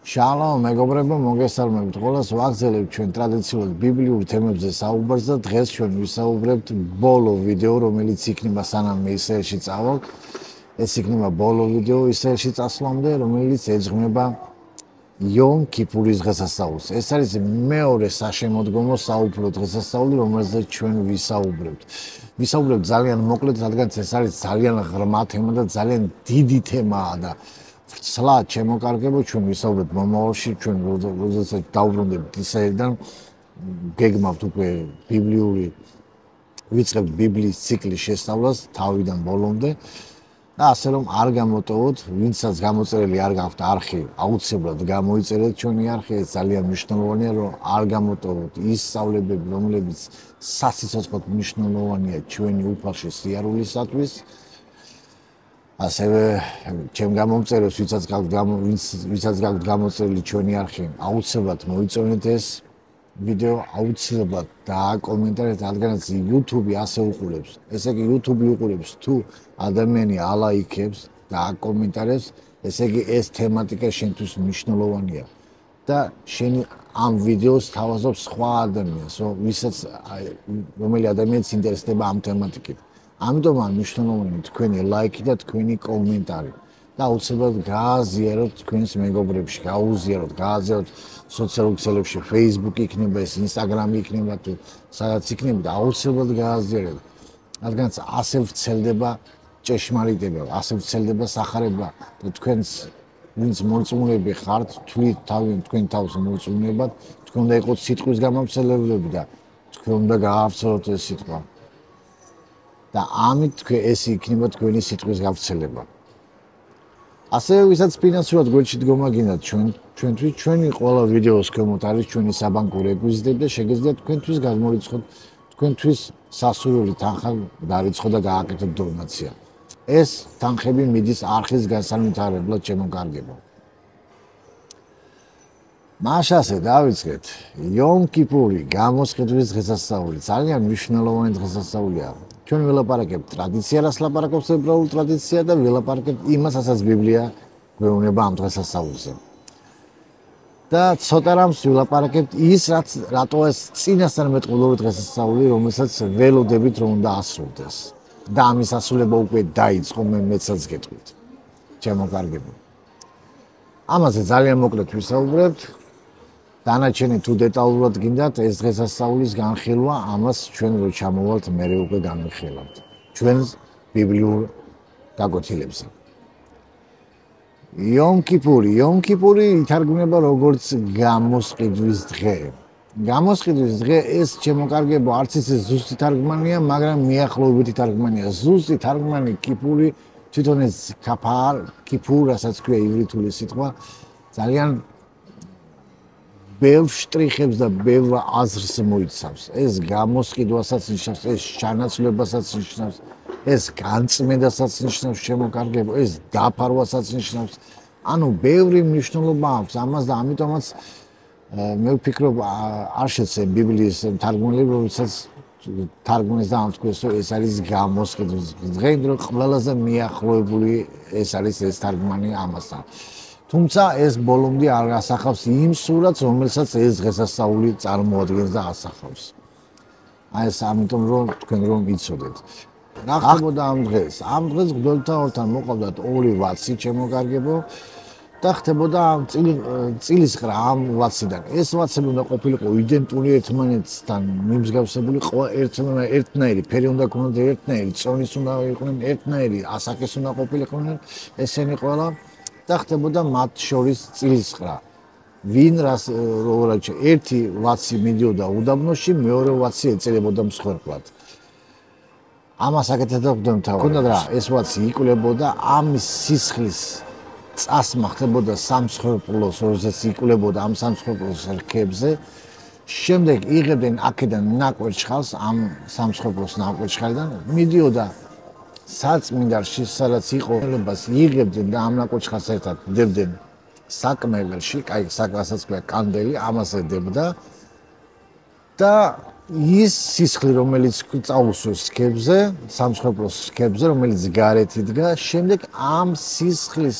Shalom, მეგობრებო, მოგესალმებით. ყველას ვაგზელებთ ჩვენ ტრადიციულად ბიბლიურ თემებზე საუბარს და დღეს ჩვენ ვისაუბრებთ ბოლო ვიდეო, რომელიც იქნება სანამ მე ისრაელში წავალ. ეს იქნება ბოლო ვიდეო ისრაელში წასვლამდე, რომელიც ეძღვნება იომ კიპურის დღესასწაულს. ეს არის მეორე საშემოდგომო საუფლო დღესასწაული, რომელზეც ჩვენ ვისაუბრებთ. ვისაუბრებთ ძალიან მოკლედ, რადგან ეს არის ძალიან ღრმა თემა და ძალიან დიდი თემაა და სლა ჩემოკარგებო ჩვენ ვისაუბრებთ მომავალში ჩვენ როდესაც დავბრუნდებთ ისრაელიდან გეგმავთ უკვე ბიბლიური ვიწყებთ ბიბლიის ციკლის შესწავლას თავიდან ბოლომდე და ასე რომ არ გამოტოვოთ ვინცაც გამოწერილი არ გაქვთ არხი აუცილებლად გამოიწერეთ ჩვენი არხი ეს ძალიან მნიშვნელოვანია რომ არ გამოტოვოთ ის სწავლებები რომლებიც სასიცოცხლოდ მნიშვნელოვანია ჩვენი უფალში სიარულისათვის ასევე ჩემ გამომწერებს ვისაც გაქვთ გამოწერილი ჩვენი არხი აუცილებლად მოიწონეთ ეს ვიდეო აუცილებლად დააკომენტარეთ რადგანაც YouTube ასე უყურებს ესე იგი YouTube უყურებს თუ ადამიანი ალაიქებს დააკომენტარებს ესე იგი ეს თემატიკა შენთვის მნიშვნელოვანია და შენი ამ ვიდეოს თავაზობს სხვა ადამიანს რომელი ადამიანს ინტერესდება ამ თემატიკით ამიტომ არ მნიშვნელოვანია თქვენი ლაიქი და თქვენი კომენტარი და აუცილებლად გააზიაროთ თქვენს მეგობრებში, გააზიაროთ სოციალურ ქსელებში, Facebook იქნება, Instagram იქნება თუ სადაც იქნება და აუცილებლად გააზიაროთ. რადგან ასე ვრცელდება ჭეშმარიტება, ასე ვრცელდება სახარება და თქვენს ვინც მორწმუნეები ხართ, თვლით თქვენ თავს მორწმუნეებად, თქვენ უნდა იყოთ სიტყვის გამავრცელებლები და თქვენ უნდა გაავრცელოთ ეს სიტყვა. და ამით ეს იქნება თქვენი სიტყვის გავრცელება. ასევე ვისაც ფინანსურად გვერდში დგომა გინდათ ჩვენთვის ჩვენი ყველა ვიდეოს ქვემოთ არის ჩვენი საბანკო რეკვიზიტები და შეგიძლიათ თქვენთვის გამორიცხოთ თქვენთვის სასურველი თანხა დარიცხოთ და გააკეთოთ დონაცია. ეს თანხები მიდის არხის განსაკუთრებულად შემოგარგებო. მაშასე დავიწყეთ. იომ კიპური გამოსყიდვის დღესასწაული ძალიან მნიშვნელოვანი დღესასწაულია. ჩვენ ველაპარაკებთ ტრადიციას ლაპარაკობს ებრაულ ტრადიცია და ველაპარაკებთ იმას, რასაც ბიბლია გვეუბნება ამ დღესასწაულზე. და ცოტა რამს ველაპარაკებთ ის, რატო ეს წინასწარმეტყველური დღესასწაული, რომელსაც ველოდებით რომ უნდა ასრულდეს. და ამის ასრულება უკვე დაიწყო, მეცაც გეტყვით. ჩემოკარგებო. ამაზე ძალიან მოკლედ ვისაუბრებთ. დანარჩენი თუ დეტალურად გინდათ ეს დღესასწაულის განხილვა, ამას ჩვენ რო ჩამოვალთ მერე უკვე განვიხილავთ. ჩვენს ბიბლიურ გაკვეთილებზე. იომ კიპური ითარგმნება როგორც გამოსყიდვის დღე. გამოსყიდვის დღე ეს ჩემოკარგებო არც ისე ზუსტი თარგმანია, მაგრამ მიახლოებითი თარგმანია. ზუსტი თარგმანი კიპური თვითონ ეს კიფურ, რასაც ქვია ივრითული სიტყვა, ძალიან ბევრ შტრიხებს და ბევრ აზრს მოიცავს. ეს გამოსყიდვასაც ნიშნავს, ეს ჩანაცვლებასაც ნიშნავს, ეს განწმენდასაც ნიშნავს, შემოკარგებო, ეს დაფარვასაც ნიშნავს. ანუ ბევრი მნიშვნელობა აქვს ამას და ამიტომაც მე ვფიქრობ არ შეცემ ბიბლიის თარგმანები, რომელსაც თარგმნეს და ამთქვეს, რომ ეს არის გამოსყიდვის დღე, რომ ყველაზე მიახლოებული ეს არის ეს თარგმანი ამასთან. თუმცა ეს ბოლომდე არ ასახავს იმ სურათს, რომელსაც ეს დღესასწაული წარმოადგენს და ასახავს. აი ეს ამიტომ რომ თქვენ რომ იცოდეთ. რა ხდებოდა ამ დღეს? ამ დღეს მღვდელთან ორთან მოყავდათ ორი ვაცი ჩემოკარგებო და ხდებოდა წილისყრა ამ ვაციდან. ეს ვაცები უნდა ყოფილიყო იდენტური ერთმანეთთან მიმსგავსებული, ერთნაირი ფერი უნდა ქონოდა ერთნაირი, წონის უნდა იყვნენ ერთნაირი, ასაკის უნდა ყოფილიყვნენ ესენი ყველა და ხდებოდა მათ შორის წილისყრა. ვინ რას ერთი ვაცი მიდიოდა უდაბნოში, მეორე ვაცი ეწელებოდა მსხვერპლად. ამას აკეთებდა მღვდელმთავარი. ქონდა რა, ეს ვაცი იკლებოდა ამის სისხლის წასმა ხდებოდა სამსხვერპლოს, როდესაც იკლებოდა ამ სამსხვერპლოს რქებზე. შემდეგ იღებდნენ აქედან ნაკვერჩხალს, ამ სამსხვერპლოს ნაკვერჩხალიდან მიდიოდა საწმინდარში, სადაც იყო ხელობას იღებდნენ და ამ ნაკვერჩხალს ერთად დებდნენ საკმეველში, კაი, საკმასაც ქვია კანდელი, ამას ედებდა და ის სისხლი, რომელიც წაუსვეს რქებზე, სამსხვერპლოს რქებზე, რომელიც გარეთ იდგა, შემდეგ ამ სისხლის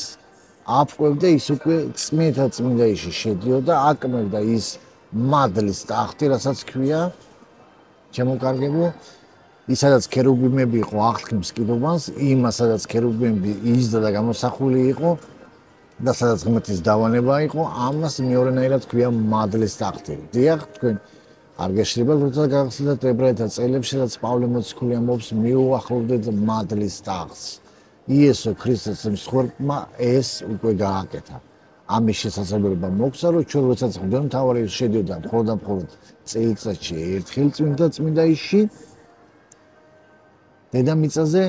აფკვევდა ის უკვე წმინდა იში შედიოდა, აკმევდა ის მადლის ტახტი, რასაც ქვია შემოკარგებო, ისაც ქერუბიმები იყო აღთქმის კიდობანს, იმას სადაც ქერუბიმები იჯდა და გამოსახული იყო და სადაც ღმერთის დავანება იყო, ამას მეორენაირად ქვია მადლის ტახტი. დიახ, თქვენ არ გეშლება, როცა გახსნათ ებრაელთა წელებში, სადაც პავლე მოციქული ამბობს, მიუახლოვდეთ მადლის ტახტს. იესო ქრისტეს მსხვერპლმა ეს უკვე გააკეთა. ამის შესაძლებლობა მოგვცა, რომ ჩვენ როდესაც მღვდელმთავარი შედიოდა მხოლოდ წელიწადში ერთხელ წმინდა ისში დედამიწაზე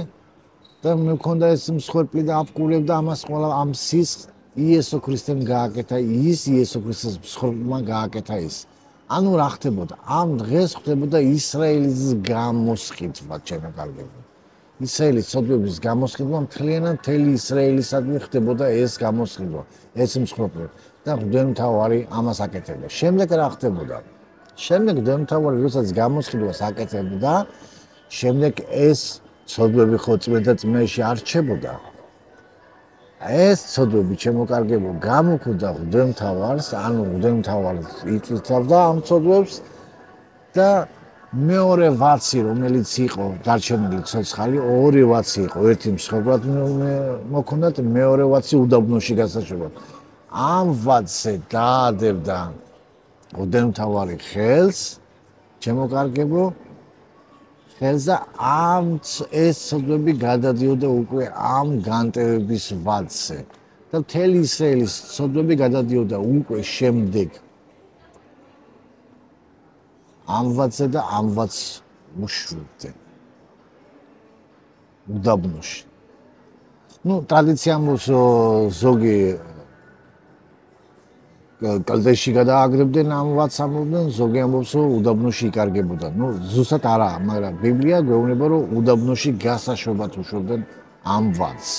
და მე მქონდა ეს მსხვერპლი და აფკულებდა ამას ყველა ამ სისხლს იესო ქრისტემ გააკეთა ის იესო ქრისტეს მსხვერპლმა გააკეთა ის. ანუ რა ხდებოდა? ამ დღეს ხდებოდა ისრაელის გამოსყიდვა, ჩემო კარგებო. ისრაელის ცოდვების გამოსყიდვა მთელი ისრაელისადმი ხდებოდა ეს გამოსყიდვა, ეს მსხვერპლი და მღვდელმთავარი ამას აკეთებდა. შემდეგ რა ხდებოდა? შემდეგ მღვდელმთავარი როდესაც გამოსყიდვას აკეთებდა, შემდეგ ეს ცოდვები ხო წმინდაში არ რჩებოდა. ეს ცოდვები შემოკარგებო გამოკვდა მღვდელმთავარს, ანუ მღვდელმთავარი იწვევდა ამ ცოდვებს და მეორე ვაცი, რომელიც იყო დარჩენილი ცოცხალი, ორი ვაცი იყო, ერთი მსხვერპლად მოქონდათ, მეორე ვაცი უდაბნოში გასაშობად. ამ ვაცზე დაადებდა მღვდელმთავარი ხელს, შემოკარგებო, ხელზე ამ ეს ცოდვები გადადიოდა უკვე ამ განტევების ვაცზე და მთელი ისრაელის ცოდვები გადადიოდა უკვე შემდეგ ამ ვაცზე და ამ ვაცს უშვილდნენ უდაბნოში. ტრადიცია ამბობს, ზოგი კალდეში გადააგდებდნენ ამ ვაცს ამბობდნენ, ზოგი ამბობს, რომ უდაბნოში იკარგებოდა. ზუსტად არა, მაგრამ ბიბლია გვეუბნება, რომ უდაბნოში გასაშობად უშვებდნენ ამ ვაცს.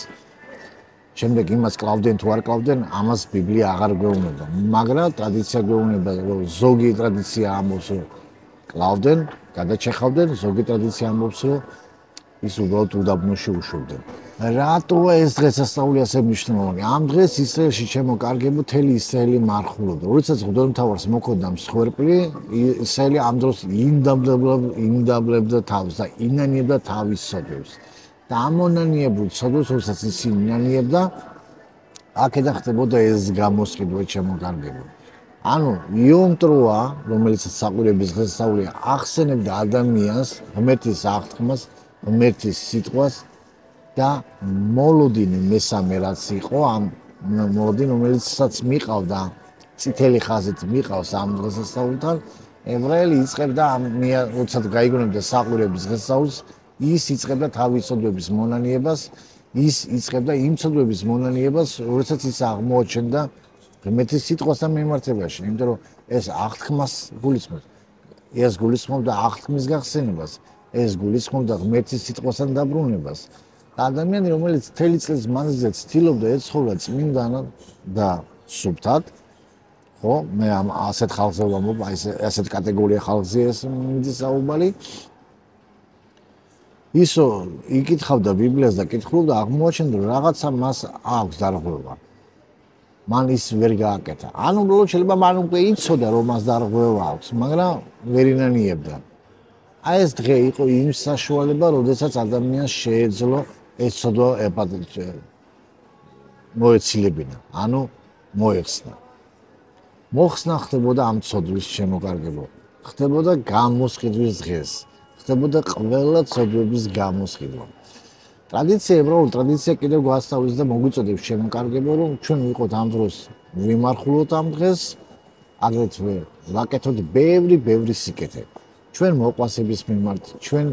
შემდეგ იმას კლავდნენ თუ არ კლავდნენ, ამას ბიბლია აღარ გვეუბნება. მაგრამ ტრადიცია გვეუბნება, რომ ზოგი ტრადიცია ამბობს, რომ კლავდნენ, გადაჩეხავდნენ, ზოგი ტრადიცია ამბობს, რომ ის უბრალოდ უდაბნოში უშვებდნენ. რატოა ეს დღესასწაული ასე მნიშვნელოვანი? ამ დღეს ისრაელში შემოკარგებო მთელი ისრაელი მარხულობდა. როდესაც მღვდელმთავარს მოქონდა მსხვერპლი, ისრაელი ამ დროს იმდაბლებდა თავს და ინანიებდა თავის ცოდვებს. და ამ მონანიებულ ცოდვებს, როდესაც ის ინანიებდა, აქედან ხდებოდა ეს გამოსყიდვა შემოკარგებო. ანუ იომ ტროა, რომელიც საყვირების დღესასწაულია, ახსენებდა ადამიანს, ღმერთის აღთქმას, ღმერთის სიტყვას და მოლოდინი მესამე რაც იყო ამ მოლოდინი რომელიცაც მიყავდა წითელი ხაზით მიყავს ამ დღესასწაულთან ებრაელი იწყებდა როდესაც გაიგონებდა საყვირების დღესასწაულს ის იწყებდა თავის ცოდვების მონანიებას ის იწყებდა იმ ცოდვების მონანიებას როდესაც ის აღმოაჩენდა ღმერთის სიტყვასთან მიმართებაში იმიტომ რომ ეს აღთქმას გულისხმობს ეს გულისხმობდა აღთქმის გახსენებას ეს გულისხმობდა ღმერთის სიტყვასთან დაბრუნებას ადამიანი რომელიც მთელი წლის მანძილზე ცდილობდა ეცხოვა წმინდანად და სუფთად ხო მე ამ ასეთ ხალხზე ვამბობ აი ასეთ კატეგორია ხალხზე ეს მიდის საუბარი ისო იკითხავდა ბიბლიას და კითხულობდა აღმოაჩენდა რომ რაღაცა მას აქვს დარღვევა მან ის ვერ გააკეთა ანუ უბრალოდ შეიძლება მან უკვე იცოდა რომ მას დარღვევა აქვს მაგრამ ვერ ინანიებდა აი ეს დღე იყო იმ საშუალება როდესაც ადამიანს შეეძლო ეს ცოდვა მოეცილებინა, ანუ მოეხსნა. მოხსნა ხდებოდა ამ ცოდვის შემოკარგება. ხდებოდა გამოსყიდვის დღეს. ხდებოდა ყველა ცოდვების გამოსყიდვა. ტრადიცია, ებრაული ტრადიცია კიდევ გვასწავლის და მოგვიწოდებს შემოკარგება, რომ ჩვენ ვიყოთ ამ დროს ვიმარხულოთ ამ დღეს, აგრეთვე ვაკეთოთ ბევრი სიკეთე. ჩვენ მოყვასების მიმართ, ჩვენ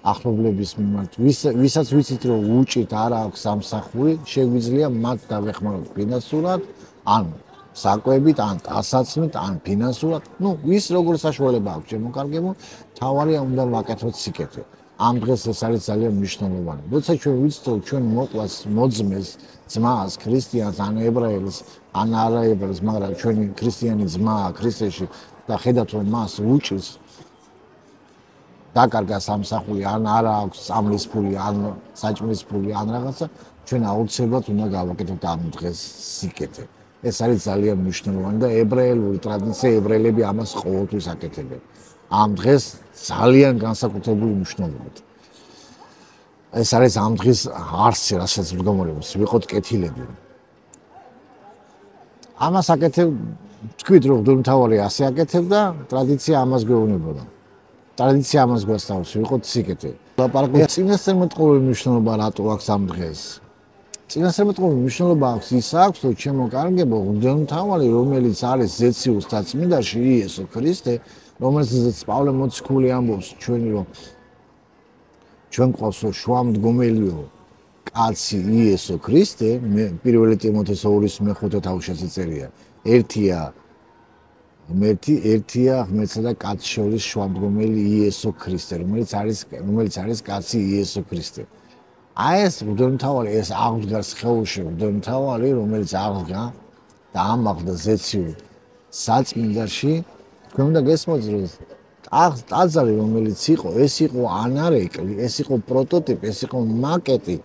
ახლობლების მიმართ, ვისაც ვიცით რომ უჭით არ აქვს სამსახური, შეგვიძლია მათ დავეხმაროთ ფინანსურად, ან საკვებით, ან დასაცმით, ან ფინანსურად, ვის როგორ საშუალება აქვს შემოკარგებო, თავარია უნდა ვაკეთოთ სიკეთე. ამ დღეს ეს არის ძალიან მნიშვნელოვანი. როცა ჩვენ ვიცით რომ ჩვენ მოყვას მოძმეს, ძმას, ქრისტიანს, ან ებრაელს, ან არაებრაელს, მაგრამ ჩვენი ქრისტიანი ძმაა ქრისტეში და ხედავთ რომ მას უჭის დაკარგა სამსახური ან არა აქვს სამლის ფული ან საჭმლის ფული ან რაღაცა ჩვენ აუცილებლად უნდა გავაკეთოთ ამ დღეს სიკეთე. ეს არის ძალიან მნიშვნელოვანი და ებრაელური ტრადიცია, ებრაელები ამას ყოველთვის აკეთებენ. ამ დღეს ძალიან განსაკუთრებული მნიშვნელობით. ეს არის ამ დღის არსი, რასაც მდგომარეობს, ვიყოთ კეთილები. ამას აკეთებ, თქვით რომ მთავარი ასე აკეთებდა, ტრადიცია ამას გვეუბნებოდა. ტრადიცია ამას გვასწავლის, ვიყოთ სიკეთე. ლაპარაკობთ წინასწარმეტყველო მნიშვნელობა რატო აქვს ამ დღეს. წინასწარმეტყველო მნიშვნელობა აქვს ის აქვს, რომ ჩემო კარგებო, მღვდელმთავარი, რომელიც არის ზეციუს დაწმინდაში იესო ქრისტე, რომელზეც პავლე მოციქული ამბობს ჩვენი რომ ჩვენ ყავს შუამდგომელიო კაცი იესო ქრისტე, პირველი ტიმოთეს 2:5 თავშეც წერია. ერთია ღმერთსა და კაცს შორის შუამდგომელი იესო ქრისტე, რომელიც არის კაცი იესო ქრისტე. აი ეს მღვდელმთავარი, ეს აღდგა სხეულში მღვდელმთავარი, რომელიც აღდგა და ამაღლდა ზეციურ საწმინდაში, თქვენ უნდა გესმოდეთ, რომ ტაძარი, რომელიც იყო, ეს იყო ანარეკლი, ეს იყო პროტოტიპი, ეს იყო მაკეტი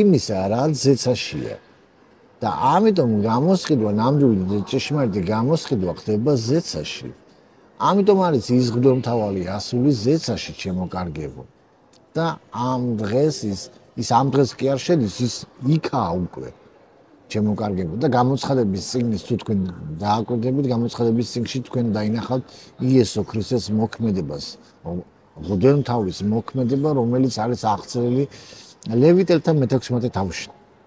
იმისა, რაც ზეცაშია. და ამიტომ გამოსყიდვა, ნამდვილი ჭეშმარიტი გამოსყიდვა ხდება ზეცაში. ამიტომ არის ის მღვდელმთავარი ასული ზეცაში, ჩემო კარგებო. და ამ დღეს ის ამ დღეს კი არ შედის, ის იქაა უკვე. ჩემო კარგებო და გამოცხადების წიგნის თუ თქვენ დააკვირდებით, გამოცხადების წიგნში თქვენ დაინახავთ იესო ქრისტეს მოქმედებას, მღვდელმთავრის მოქმედება, რომელიც არის აღწერილი ლევიტელთა მე-16 თავში.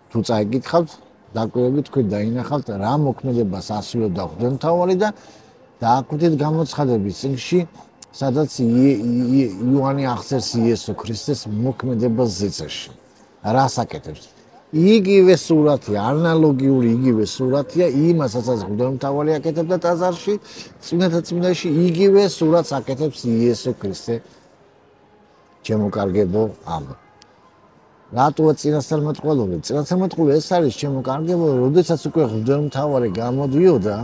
თუ წაიკითხავთ, დაკვირდებით, თქვენ დაინახავთ რა მოქმედებას ასრულებდა მღვდელმთავარი და დააკვირდით გამოცხადების წიგნში, სადაც იოანე აღწერს იესო ქრისტეს მოქმედებას ზეცაში. რას აკეთებს? იგივე სურათია, ანალოგიური იგივე სურათია იმასაც მღვდელმთავარი აკეთებდა ტაძარში, წმინდათა წმინდაში, იგივე სურათს აკეთებს იესო ქრისტე. ჩემო კარგებო, ამ რატოა წინასწარმეტყველური? წინასწარმეტყველური ეს არის, ჩემო კარგებო, როდესაც უკვე მღვდელმთავარი გამოდიოდა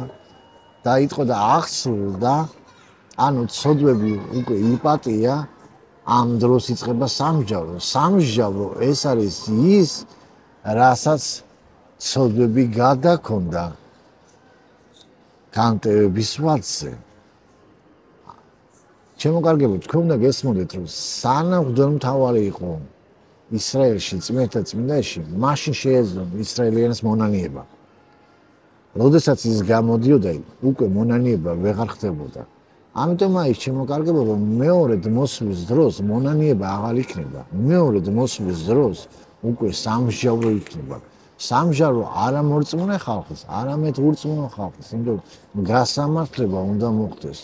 და იტყოდა აღსრულდა, ანუ ცოდვები უკვე იპატია, ამ დროს იწყება სამსჯავრო. სამსჯავრო ეს არის ის, რასაც ცოდვები გადაქონდა განტევების ვადზე. ჩემო კარგებო, თქვენ უნდა გესმოდეთ, რომ სანამ მღვდელმთავარი იყო ისრაელში, წმინდათა წმინდაში, მაშინ შეეძლო ისრაელიანის მონანიება. როდესაც ის გამოდიოდა, უკვე მონანიება ვეღარ ხდებოდა. ამიტომ ის ჩემო კარგებო, რომ მეორედ მოსვლის დროს მონანიება აღარ იქნება. მეორედ მოსვლის დროს უკვე სამსჯავრო იქნება. სამსჯავრო არა მორწმუნე ხალხის, არამედ ურწმუნო ხალხის, იმიტომ გასამართლება უნდა მოხდეს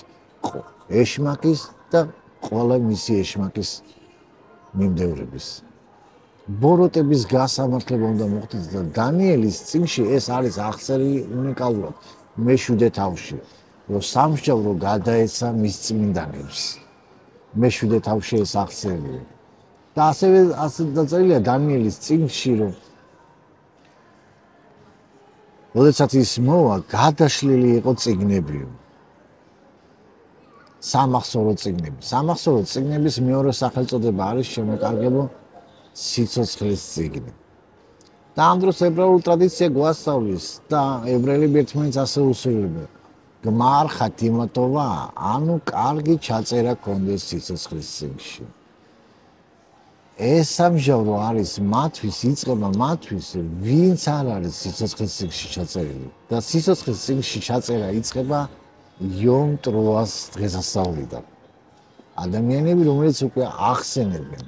ეშმაკის და ყველა მისი ეშმაკის მიმდევრების. ბოროტების გასამართლება უნდა მოხდეს და დანიელის წიგნში ეს არის აღწერილი უნიკალურად მე-7 თავში, რომ სამსჯავრო გადაეცა მის წმინდანებს. მე-7 თავში ეს აღწერილია. და ასევე დაწერილია დანიელის წიგნში, რომ როდესაც ის მოვა, გადაშლილი იყო წიგნები. სამახსოვრო წიგნები. სამახსოვრო წიგნების მეორე სახელწოდება არის, ჩემო კარგებო, სიცოცხლის წიგნი. და ამ დროს ებრაული ტრადიცია გვასწავლის და ებრაელები ერთმანეთს ასე უსულებენ. გმარ ხათიმატოვა, ანუ კარგი ჩაწერა კონდეს სიცოცხლის წიგნში. ეს სამსჯავრო არის მათთვის, იწყება მათთვის, ვინც არ არის სიცოცხლის წიგნში ჩაწერილი. და სიცოცხლის წიგნში ჩაწერა იწყება იომ ტროას დღესასწაულიდან. ადამიანები, რომელიც უკვე ახსენებენ.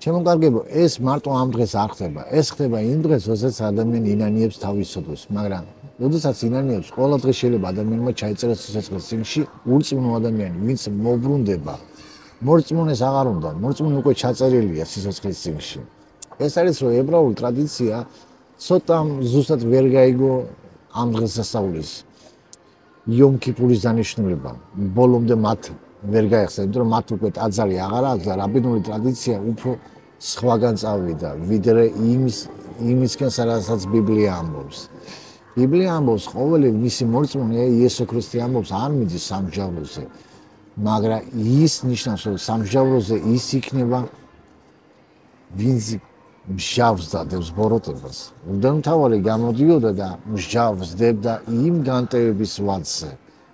ჩემო კარგებო, ეს მარტო ამ დღეს არ ხდება. ეს ხდება იმ დღეს, როდესაც ადამიანი ინანიებს თავის სოდოს, მაგრამ როდესაც ინანიებს, ყველა დღე შეიძლება ადამიანმა ჩაიწერა სიცოცხლის წიგნში ურწმუნო ადამიანი, ვინც მოbrunდება. მორწმუნეს აღარ უნდა, მორწმუნე უკვე ჩაწერილია სიცოცხლის წიგნში. ეს არის, რომ ებრაული ტრადიცია ცოტა ზუსტად ვერ გაიგო ამ დღესასწაულის იომ კიპურის დანიშნულება. ბოლომდე მათ ვერ გაიხსნა, იმიტომ რომ მათ უკვე ტაძარი აღარ აქვს და რაბინული ტრადიცია უფრო სხვაგან წავიდა, ვიდრე იმისკენ, სადაც ბიბლია ამბობს. ბიბლია ამბობს, ყოველი მისი მორწმუნე იესო ქრისტე ამბობს, არ მიდის სამსჯავროზე. მაგრამ ის ნიშნავს, რომ სამსჯავროზე ის იქნება, ვინც მსჯავრს დადებს ბოროტებას. მღვდელმთავარი გამოდიოდა და მსჯავრს დებდა იმ განტევების ვადზე.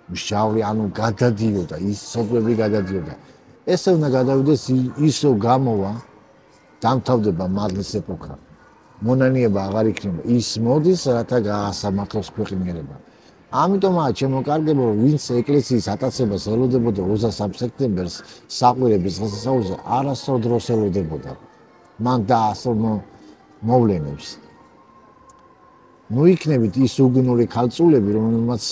მსჯავრი ანუ გადადიოდა, ის სოფლები გადადიოდა. ესე უნდა გადავიდეს ისო გამოვა, დამთავრდება მადლის ეპოქა. მონანიება აღარ იქნება. ის მოდის, რათა გაასამართლოს ქვეყნიერება. ამიტომაა ჩემო კარგებო, ვინც ეკლესიის ატაცებას ელოდებოდა 23 სექტემბერს საყვირების დღესასწაულზე, არასდროს დროს ელოდებოდა. მან დაასრულა მოვლენებს. ნუ იქნებით ის უგნური ქალწულები, რომელმაც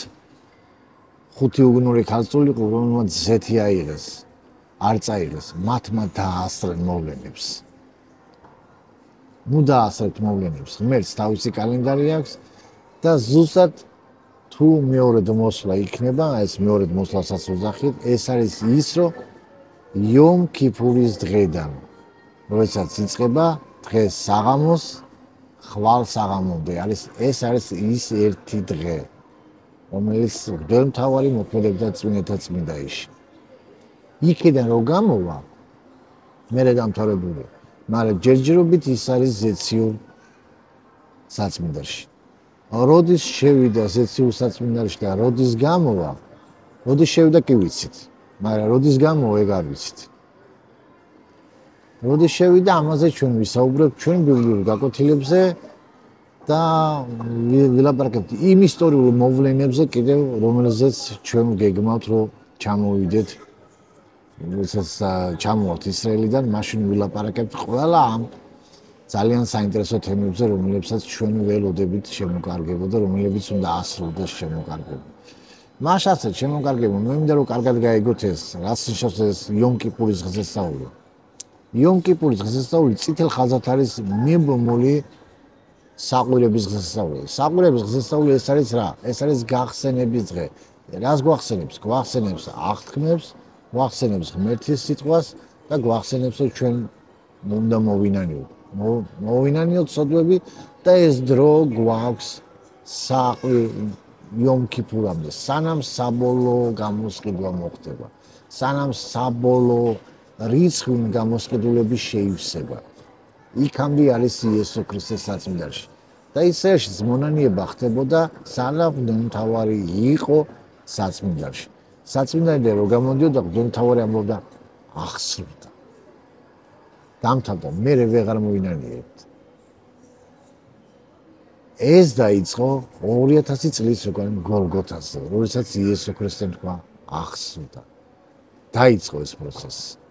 5 უგნური ქალწული იყო, რომელმაც ზეთი აიღეს, არ წაიღეს, მათმა დაასრენ მოვლენებს. ნუ დაასრეთ მოვლენებს, ღმერთს თავისი კალენდარი აქვს და ზუსტად თუ მეორედ მოსვლა იქნება, ეს მეორედ მოსვლასაც უძახით, ეს არის ის, რომ იომ კიპურის დღედან, როდესაც იწყება დღეს საღამოს, ხვალ საღამომდე, ეს არის ის ერთი დღე, რომელიც მღვდელმთავარი მოქმედებდა წმინდათა წმინდაიში. იქიდან რო გამოვა, მერე დამთავრებული, მაგრამ ჯერჯერობით ის არის ზეციურ საწმინდაში. როდის შევიდა ზეციურ საწმინდაში და როდის გამოვა, როდის შევიდა კი ვიცით, მაგრამ როდის გამოვა ეგ არ ვიცით. როდის შევიდა, ამაზე ჩვენ ვისაუბრებთ ჩვენ ბიბლიურ გაკვეთილებზე და ვილაპარაკებთ იმ ისტორიულ მოვლენებზე კიდევ, რომელზეც ჩვენ გეგმავთ, რომ ჩამოვიდეთ, როდესაც ჩამოვართ ისრაელიდან, მაშინ ვილაპარაკებთ ყველა ამ ძალიან საინტერესო თემებზე, რომლებსაც ჩვენ ველოდებით შემოკარგებო და რომლებიც უნდა ასრულდეს შემოკარგებო. მაშასე შემოკარგებო, მე მინდა რომ კარგად გაიგოთ ეს, რაც ნიშნავს ეს იომ კიპურის დღესასწაული. იომ კიპურის დღესასწაული წითელ ხაზად არის მიბმული საყვირების დღესასწაული. საყვირების დღესასწაული ეს არის რა? ეს არის გახსენების დღე. რას გვახსენებს? გვახსენებს აღთქმებს, გვახსენებს ღმერთის სიტყვას და გვახსენებს რომ ჩვენ უნდა მოვინანიოთ სოდვები და ეს დრო გვაქვს იომ კიპურამდე, სანამ საბოლოო გამოსყიდვა მოხდება, სანამ საბოლოო რიცხვის გამოსყიდულების შეივსება. იქამდე არის იესო ქრისტეს საწმინდაში. და ისეაშიც მონანიება ხდებოდა, სანამ მღვდელმთავარი იყო საწმინდაში. საწმინდარიდან რო გამოდიოდა, მღვდელმთავარი ამბობდა ახსოვდა. დამთავრდა, მე ვეღარ მოვინანიებთ. ეს დაიწყო 2000 წლის უკან გოლგოთაზე, როდესაც იესო ქრისტემ თქვა ახსოვდა. დაიწყო ეს პროცესი.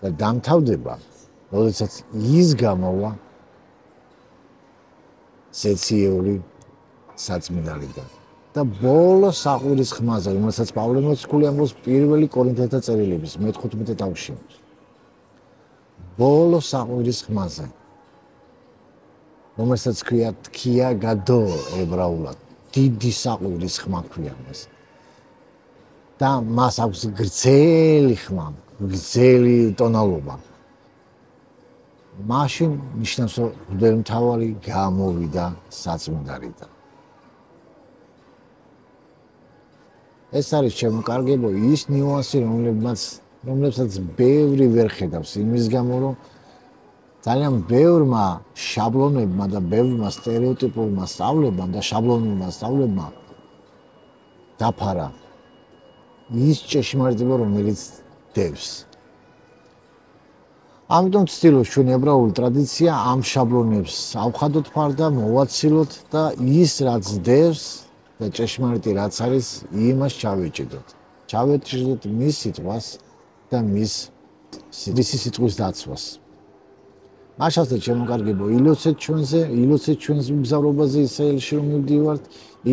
და დამთავრდება, როდესაც ის გამოვა ზეციური საწმინდარიდან. და ბოლო საყვირის ხმაზე, რომელსაც პავლე მოციქული ამბობს პირველი კორინთელთა წერილების მე-15 თავში. ბოლო საყვირის ხმაზე, რომელსაც ქვია თქია გადო ებრაულად, დიდი საყვირის ხმა ქვია მას. და მას აქვს გრძელი ხმა, გრძელი ტონალობა. მაშინ ნიშნავს, რომ მღვდელმთავარი გამოვიდა საწმინდარიდან. ეს არის შემოკარგებო ის ნიუანსი, რომლებსაც ბევრი ვერ ხედავს, იმის გამო, რომ ძალიან ბევრმა შაბლონებმა და ბევრმა სტერეოტიპულმა სწავლებამ და შაბლონურმა სწავლებმა დაფარა ის ჭეშმარიტება, რომელიც დევს. ამიტომ ვცდილობ ჩვენ ებრაული ტრადიცია ამ შაბლონებს ავხადოთ ფარ და მოვაცილოთ და ის რაც დევს და ჭეშმარიტი რაც არის, იმას ჩავეჭიდოთ. ჩავეჭიდოთ მის სიტყვას და მისი სიტყვის დაცვას. მაშასე შემოკარგებო, ილოცეთ ჩვენს მგზავრობაზე ისრაელში რომ მივდივართ,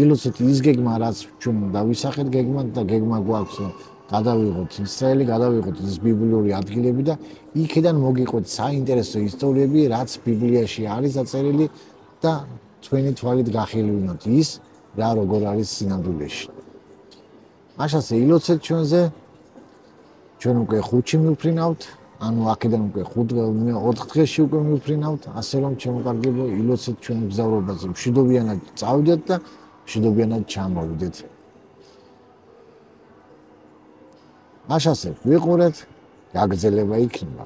ილოცეთ ის გეგმა, რაც ჩვენ დავისახეთ გეგმად და გეგმა გვაქვს, რომ გადავიღოთ ისრაელი, გადავიღოთ ის ბიბლიური ადგილები და იქიდან მოგიყვეთ საინტერესო ისტორიები, რაც ბიბლიაში არის დაწერილი და თქვენი თვალით გახილვინოთ ის, რა როგორ არის სინამდვილეში. მაშასე ილოცეთ ჩვენზე, ჩვენ უკვე 5-ში მივფრინავთ, ანუ აქედან უკვე 4 დღეში უკვე მივფრინავთ, ასე რომ შემოკარგებო, ილოცეთ ჩვენ მგზავრობაზე, მშვიდობიანად წავიდეთ და მშვიდობიანად ჩამოვიდეთ. მაშასე ვიყურეთ, გაგრძელება იქნება.